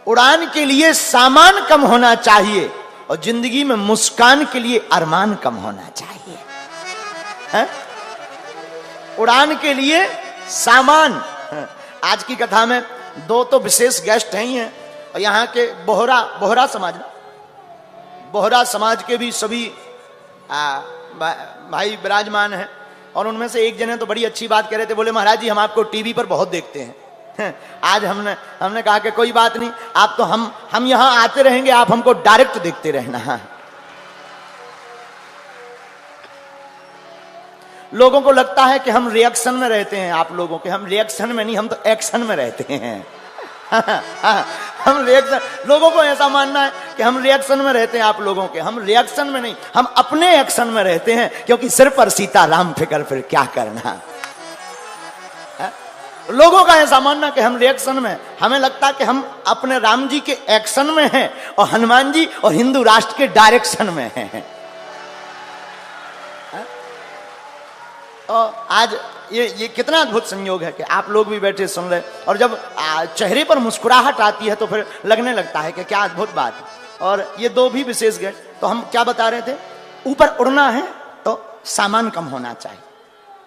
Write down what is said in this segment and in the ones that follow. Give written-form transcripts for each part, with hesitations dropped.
उड़ान के लिए सामान कम होना चाहिए और जिंदगी में मुस्कान के लिए अरमान कम होना चाहिए। है? उड़ान के लिए सामान। आज की कथा में दो तो विशेष गेस्ट हैं ही हैं, और यहाँ के बोहरा समाज के भी सभी भाई विराजमान हैं। और उनमें से एक जने तो बड़ी अच्छी बात कह रहे थे, बोले महाराज जी हम आपको टीवी पर बहुत देखते हैं। आज हमने कहा कि कोई बात नहीं, आप तो हम यहां आते रहेंगे, आप हमको डायरेक्ट देखते रहना। लोगों को लगता है कि हम रिएक्शन में रहते हैं, आप लोगों के, हम रिएक्शन में नहीं, हम तो एक्शन में रहते हैं। हम रिएक्शन, लोगों को ऐसा मानना है कि हम रिएक्शन में रहते हैं आप लोगों के, हम रिएक्शन में नहीं, हम अपने एक्शन में रहते हैं, क्योंकि सिर पर सीताराम फिकर फिर क्या करना। लोगों का ऐसा मानना कि हम रिएक्शन में, हमें लगता कि हम अपने राम जी के एक्शन में हैं और हनुमान जी और हिंदू राष्ट्र के डायरेक्शन में हैं। और आज ये कितना अद्भुत संयोग है कि आप लोग भी बैठे सुन रहे, और जब चेहरे पर मुस्कुराहट आती है तो फिर लगने लगता है कि क्या अद्भुत बात है। और ये दो भी विशेष गेस्ट, तो हम क्या बता रहे थे, ऊपर उड़ना है तो सामान कम होना चाहिए,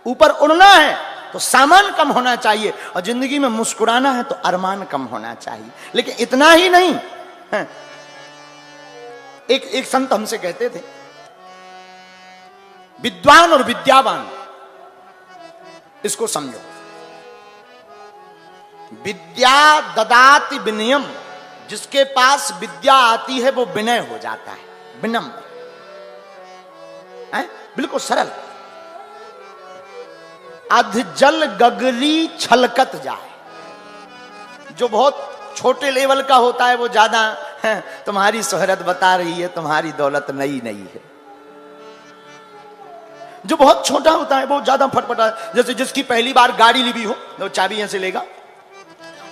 ऊपर उड़ना है तो सामान कम होना चाहिए, और जिंदगी में मुस्कुराना है तो अरमान कम होना चाहिए। लेकिन इतना ही नहीं है। एक संत हमसे कहते थे, विद्वान और विद्यावान, इसको समझो, विद्या ददाति विनयम, जिसके पास विद्या आती है वो विनय हो जाता है, विनम्र, बिल्कुल सरल। अध जल गगरी छलकत जाए, जो बहुत छोटे लेवल का होता है वो ज्यादा तुम्हारी शोहरत बता रही है, तुम्हारी दौलत नई नई है। जो बहुत छोटा होता है वो ज्यादा फटफटा, जैसे जिसकी पहली बार गाड़ी ली भी हो तो चाबी यहां से लेगा,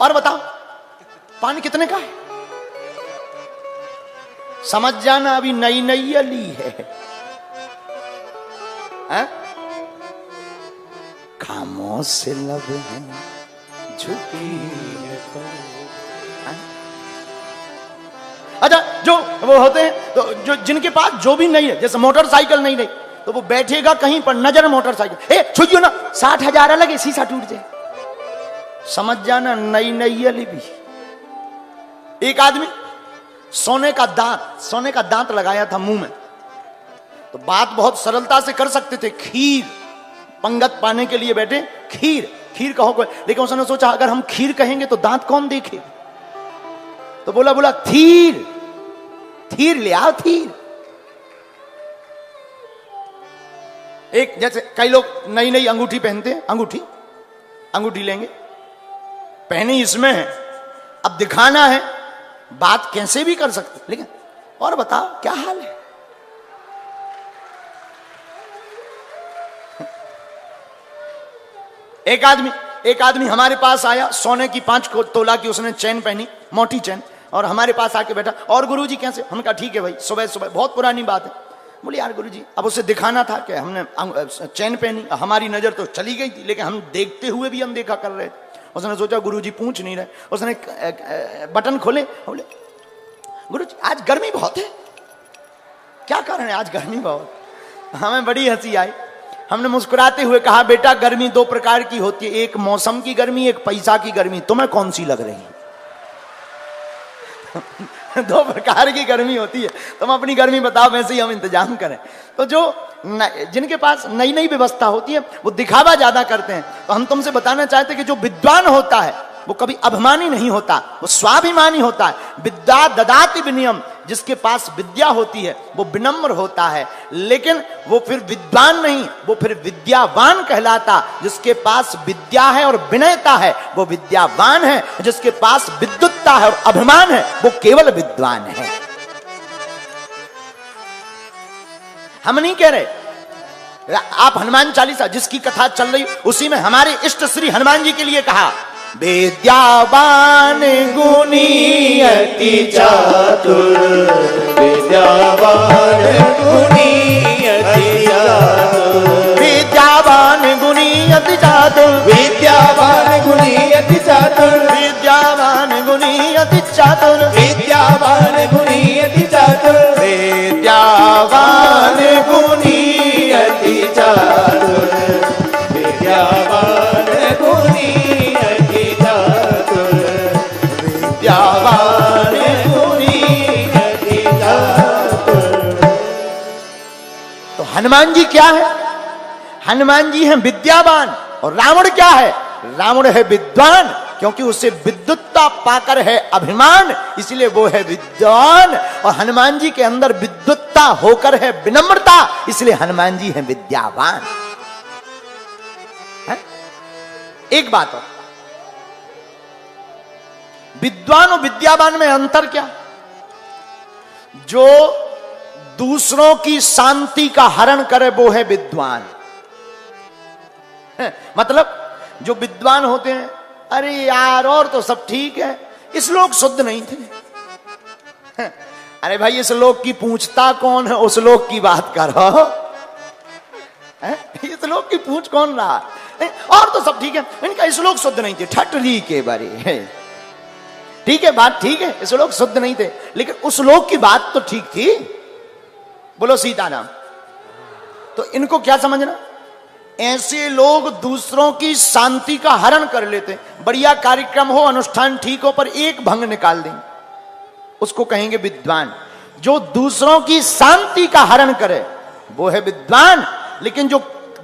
और बताओ पानी कितने का है, समझ जाना अभी नई नई ली है। खामोश से लब है झुकी है तो। अच्छा, जो वो होते हैं तो जो जिनके पास जो भी नहीं है, जैसे मोटरसाइकिल नहीं रही तो वो बैठेगा कहीं पर, नजर मोटरसाइकिल, ए छुइयो ना, 60,000 लगे, शीशा टूट जाए, समझ जाना नई नई अली भी। एक आदमी सोने का दांत लगाया था मुंह में, तो बात बहुत सरलता से कर सकते थे, खीर पंगत पाने के लिए बैठे, खीर कहो कोई, लेकिन उसने सोचा अगर हम खीर कहेंगे तो दांत कौन देखे, तो बोला थीर ले आओ, थीर। एक जैसे कई लोग नई नई अंगूठी पहनते हैं, अंगूठी लेंगे, पहनी इसमें है, अब दिखाना है, बात कैसे भी कर सकते, लेकिन और बताओ क्या हाल है। एक आदमी हमारे पास आया, सोने की 5 तोला की उसने चैन पहनी, मोटी चैन, और हमारे पास आके बैठा, और गुरुजी कैसे, हमने कहा ठीक है भाई, सुबह बहुत पुरानी बात है। बोले यार गुरुजी, अब उसे दिखाना था कि हमने चैन पहनी, हमारी नजर तो चली गई थी, लेकिन हम देखते हुए भी अनदेखा कर रहे थे। उसने सोचा गुरुजी पूछ नहीं रहे, उसने बटन खोले, बोले गुरुजी आज गर्मी बहुत है, क्या कारण है आज गर्मी बहुत। हमें बड़ी हंसी आई, हमने मुस्कुराते हुए कहा बेटा गर्मी 2 प्रकार की होती है, एक मौसम की गर्मी, एक पैसा की गर्मी, तुम्हें कौन सी लग रही? 2 प्रकार की गर्मी होती है, तुम अपनी गर्मी बताओ, वैसे ही हम इंतजाम करें। तो जो जिनके पास नई नई व्यवस्था होती है वो दिखावा ज्यादा करते हैं। तो हम तुमसे बताना चाहते हैं कि जो विद्वान होता है वो कभी अभिमानी नहीं होता, वो स्वाभिमानी होता है। विद्या ददाति विनयम, जिसके पास विद्या होती है वो विनम्र होता है, लेकिन वो फिर विद्वान नहीं, वो फिर विद्यावान कहलाता। जिसके पास विद्या है और विनयता है वो विद्यावान है, जिसके पास विद्वत्ता है और अभिमान है वो केवल विद्वान है। हम नहीं कह रहे, आप हनुमान चालीसा जिसकी कथा चल रही उसी में हमारे इष्ट श्री हनुमान जी के लिए कहा, विद्यावान गुणी अति चातुर, विद्यावान गुणी अति चातुर, विद्यावान गुणी अति चातुर, विद्यावान गुणी अति चातुर, विद्यावान गुणी अति चातुर, विद्यावान गुणी अति चातुर, विद्यावान गुणी अति चातुर, विद्यावान गुणी अति चातुर, विद्यावान गुणी अति चातुर। तो हनुमान जी क्या है? हनुमान जी हैं विद्यावान। और रावण क्या है? रावण है विद्वान, क्योंकि उसे विद्युत्ता पाकर है अभिमान, इसलिए वो है विद्वान। और हनुमान जी के अंदर विद्युत्ता होकर है विनम्रता, इसलिए हनुमान जी हैं विद्यावान। है? एक बात और, विद्वान और विद्यावान में अंतर क्या? जो दूसरों की शांति का हरण करे वो है विद्वान। मतलब जो विद्वान होते हैं, अरे यार और तो सब ठीक है, इस लोग शुद्ध नहीं थे। अरे भाई इस लोग की पूछता कौन है, उस लोग की बात करो। इस लोग की पूछ कौन रहा? और तो सब ठीक है, इनका इस लोग शुद्ध नहीं थे, ठटरी के बारे। ठीक है, बात ठीक है, इस लोग शुद्ध नहीं थे, लेकिन उस लोग की बात तो ठीक थी। बोलो सीताराम। तो इनको क्या समझना? ऐसे लोग दूसरों की शांति का हरण कर लेते। बढ़िया कार्यक्रम हो, अनुष्ठान ठीक हो, पर एक भंग निकाल देंगे, उसको कहेंगे विद्वान। जो दूसरों की शांति का हरण करे वो है विद्वान, लेकिन जो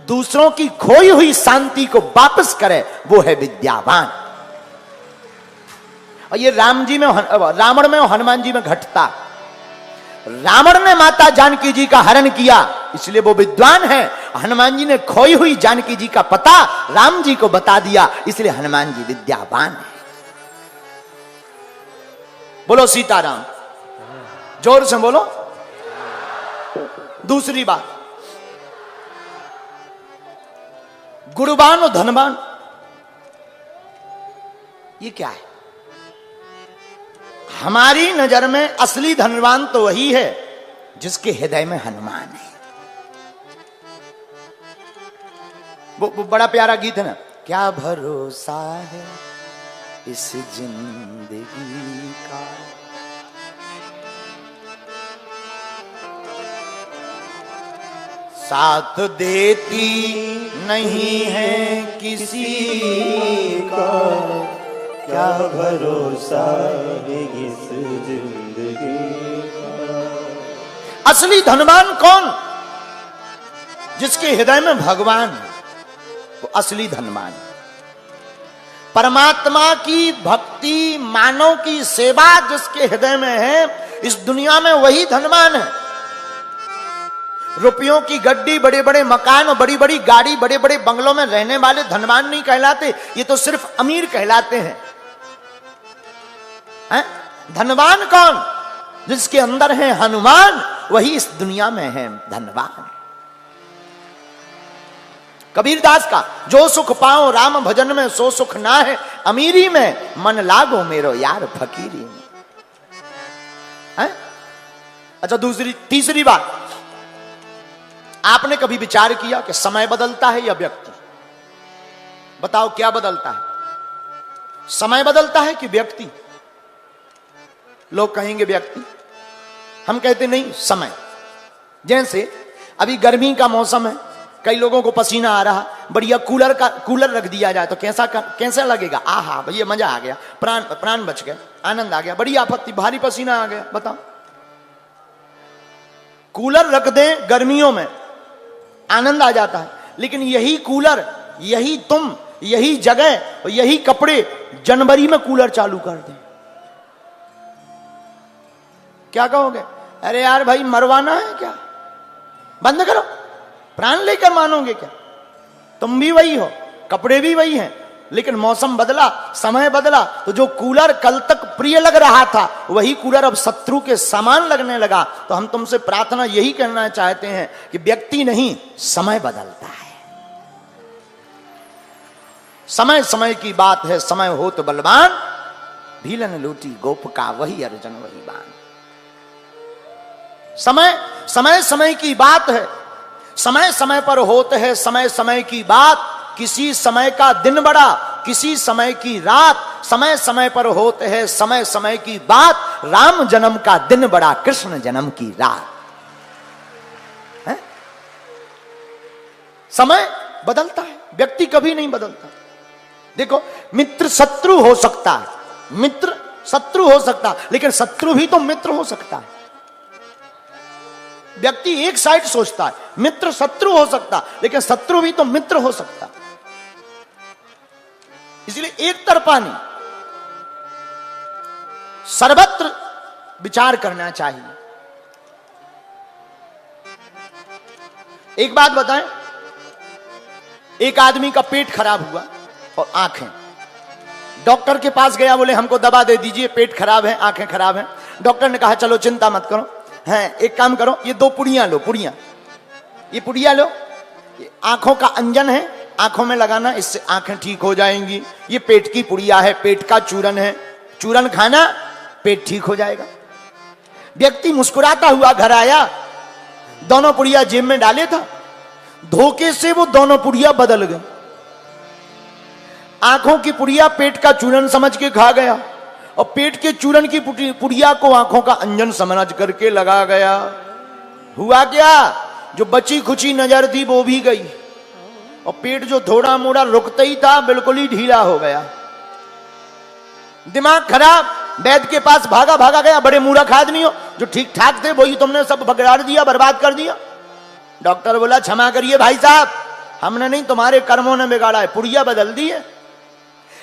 दूसरों की खोई हुई शांति को वापस करे वो है विद्यावान। और ये राम जी में, रावण में और हनुमान जी में घटता। रावण ने माता जानकी जी का हरण किया, इसलिए वो विद्वान है। हनुमान जी ने खोई हुई जानकी जी का पता राम जी को बता दिया, इसलिए हनुमान जी विद्यावान है। बोलो सीताराम, जोर से बोलो। दूसरी बात, गुणवान और धनवान, ये क्या है? हमारी नजर में असली धनवान तो वही है जिसके हृदय में हनुमान है। वो बड़ा प्यारा गीत है ना, क्या भरोसा है इस जिंदगी का, साथ देती नहीं है किसी का, क्या भरोसा है इस जिंदगी का। असली धनवान कौन? जिसके हृदय में भगवान है, वो असली धनवान। परमात्मा की भक्ति, मानव की सेवा जिसके हृदय में है, इस दुनिया में वही धनवान है। रुपयों की गड्डी, बड़े बड़े मकान और बड़ी बड़ी गाड़ी, बड़े बड़े बंगलों में रहने वाले धनवान नहीं कहलाते, ये तो सिर्फ अमीर कहलाते हैं। धनवान कौन? जिसके अंदर है हनुमान, वही इस दुनिया में है धनवान। कबीरदास का, जो सुख पाओ राम भजन में सो सुख ना है अमीरी में, मन लागो मेरो यार फकीरी में। अच्छा, तीसरी बात, आपने कभी विचार किया कि समय बदलता है या व्यक्ति? बताओ क्या बदलता है? समय बदलता है कि व्यक्ति? लोग कहेंगे व्यक्ति, हम कहते नहीं समय। जैसे अभी गर्मी का मौसम है, कई लोगों को पसीना आ रहा, बढ़िया कूलर रख दिया जाए तो कैसा लगेगा? आहा भैया मजा आ गया, प्राण बच गए, आनंद आ गया। बड़ी आपत्ति, भारी पसीना आ गया। बताओ, कूलर रख दें गर्मियों में, आनंद आ जाता है, लेकिन यही कूलर, यही तुम, यही जगह, यही कपड़े जनवरी में कूलर चालू कर दें, क्या कहोगे? अरे यार भाई मरवाना है क्या? बंद करो, प्राण लेकर मानोगे क्या? तुम भी वही हो, कपड़े भी वही हैं, लेकिन मौसम बदला, समय बदला, तो जो कूलर कल तक प्रिय लग रहा था वही कूलर अब शत्रु के समान लगने लगा। तो हम तुमसे प्रार्थना यही करना चाहते हैं कि व्यक्ति नहीं, समय बदलता है। समय समय की बात है, समय हो तो बलवान, भीलन लूटी गोप का वही अर्जुन वही बाण। समय समय की बात है, समय समय पर होते है समय समय की बात। किसी समय का दिन बड़ा, किसी समय की रात, समय समय पर होते हैं समय समय की बात, राम जन्म का दिन बड़ा कृष्ण जन्म की रात है? समय बदलता है, व्यक्ति कभी नहीं बदलता। देखो, मित्र शत्रु हो सकता है, मित्र शत्रु हो सकता है, लेकिन शत्रु भी तो मित्र हो सकता है। व्यक्ति एक साइड सोचता है, मित्र शत्रु हो सकता, लेकिन शत्रु भी तो मित्र हो सकता। इसलिए एक तरफा नहीं, सर्वत्र विचार करना चाहिए। एक बात बताएं, एक आदमी का पेट खराब हुआ और आंखें, डॉक्टर के पास गया, बोले हमको दवा दे दीजिए, पेट खराब है, आंखें खराब हैं। डॉक्टर ने कहा चलो चिंता मत करो, हैं एक काम करो, ये 2 पुड़ियां लो, ये पुड़िया लो, ये आंखों का अंजन है, आंखों में लगाना, इससे आंखें ठीक हो जाएंगी। ये पेट की पुड़िया है, पेट का चूरन है, चूरन खाना, पेट ठीक हो जाएगा। व्यक्ति मुस्कुराता हुआ घर आया, दोनों पुड़िया जेब में डाले था, धोखे से वो दोनों पुड़िया बदल गए। आंखों की पुड़िया पेट का चूरन समझ के खा गया और पेट के चूरन की पुड़िया को आंखों का अंजन समझ करके लगा गया। हुआ क्या, जो बची खुची नजर थी वो भी गई और पेट जो थोड़ा मोड़ा रुकता ही था बिल्कुल ही ढीला हो गया। दिमाग खराब, वैद्य के पास भागा गया। बड़े मूर्ख आदमी हो, जो ठीक ठाक थे वही तुमने सब बगाड़ दिया, बर्बाद कर दिया। डॉक्टर बोला क्षमा करिए भाई साहब, हमने नहीं, तुम्हारे कर्मों ने बिगाड़ा है, पुड़िया बदल दी है।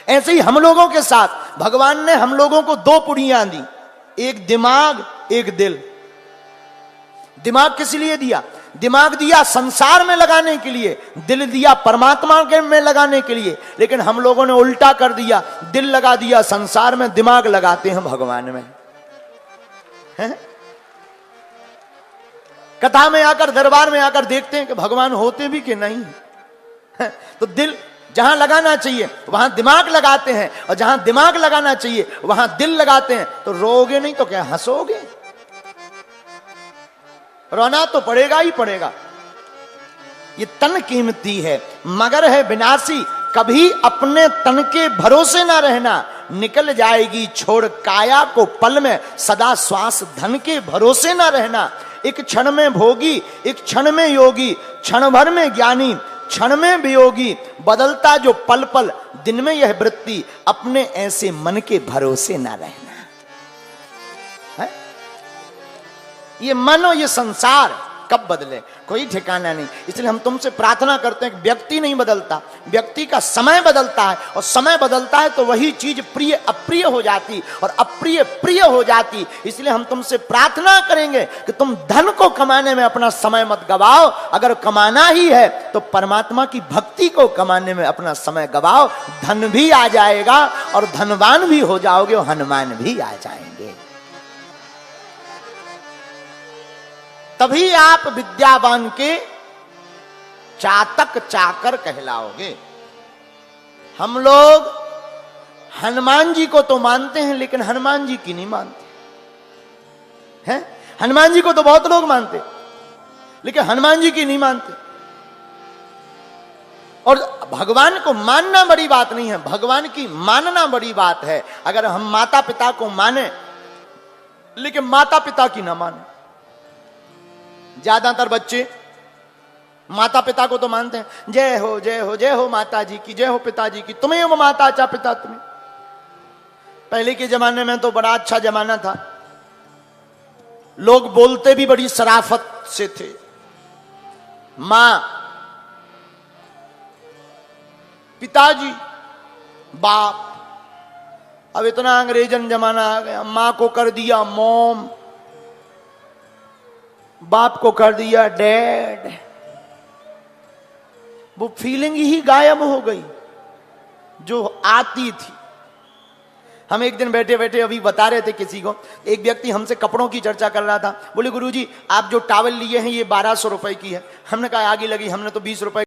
ऐसे ही हम लोगों के साथ भगवान ने हम लोगों को 2 पुड़ियां दी, एक दिमाग एक दिल। दिमाग किस लिए दिया? दिमाग दिया संसार में लगाने के लिए, दिल दिया परमात्मा के में लगाने के लिए। लेकिन हम लोगों ने उल्टा कर दिया, दिल लगा दिया संसार में, दिमाग लगाते हैं भगवान में। है? कथा में आकर, दरबार में आकर देखते हैं कि भगवान होते भी कि नहीं है? तो दिल जहां लगाना चाहिए वहां दिमाग लगाते हैं, और जहां दिमाग लगाना चाहिए वहां दिल लगाते हैं। तो रोगे नहीं तो क्या हंसोगे? रोना तो पड़ेगा ही पड़ेगा। ये तन कीमती है, मगर है विनाशी, कभी अपने तन के भरोसे ना रहना, निकल जाएगी छोड़ काया को पल में, सदा श्वास धन के भरोसे ना रहना। एक क्षण में भोगी, एक क्षण में योगी, क्षण भर में ज्ञानी, क्षण में वियोगी, बदलता जो पल पल, दिन में यह वृत्ति, अपने ऐसे मन के भरोसे ना रहना। है? ये मन और ये संसार कब बदले, कोई ठिकाना नहीं। इसलिए हम तुमसे प्रार्थना करते हैं कि व्यक्ति नहीं बदलता, व्यक्ति का समय बदलता है, और समय बदलता है तो वही चीज प्रिय अप्रिय हो जाती और अप्रिय प्रिय हो जाती। इसलिए हम तुमसे प्रार्थना करेंगे कि तुम धन को कमाने में अपना समय मत गवाओ। अगर कमाना ही है तो परमात्मा की भक्ति को कमाने में अपना समय गवाओ, धन भी आ जाएगा और धनवान भी हो जाओगे और हनुमान भी आ जाएंगे। तभी आप विद्यावान के चातक चाकर कहलाओगे। हम लोग हनुमान जी को तो मानते हैं, लेकिन हनुमान जी की नहीं मानते हैं। हनुमान जी को तो बहुत लोग मानते, लेकिन हनुमान जी की नहीं मानते। और भगवान को मानना बड़ी बात नहीं है, भगवान की मानना बड़ी बात है। अगर हम माता पिता को माने, लेकिन माता पिता की ना माने। ज्यादातर बच्चे माता पिता को तो मानते हैं, जय हो जय हो जय हो माता जी की, जय हो पिताजी की, तुम्हें वो माता अच्छा पिता तुम्हें। पहले के जमाने में तो बड़ा अच्छा जमाना था, लोग बोलते भी बड़ी शराफत से थे। मां, पिताजी, बाप। अब इतना अंग्रेजन जमाना आ गया, मां को कर दिया मॉम, बाप को कर दिया डैड। वो फीलिंग ही गायब हो गई जो आती थी। हम एक दिन बैठे बैठे अभी बता रहे थे किसी को, एक व्यक्ति हमसे कपड़ों की चर्चा कर रहा था। बोले गुरुजी आप जो टॉवल लिए हैं ये 1200 रुपए की है। हमने कहा आगे लगी, हमने तो 20 रुपए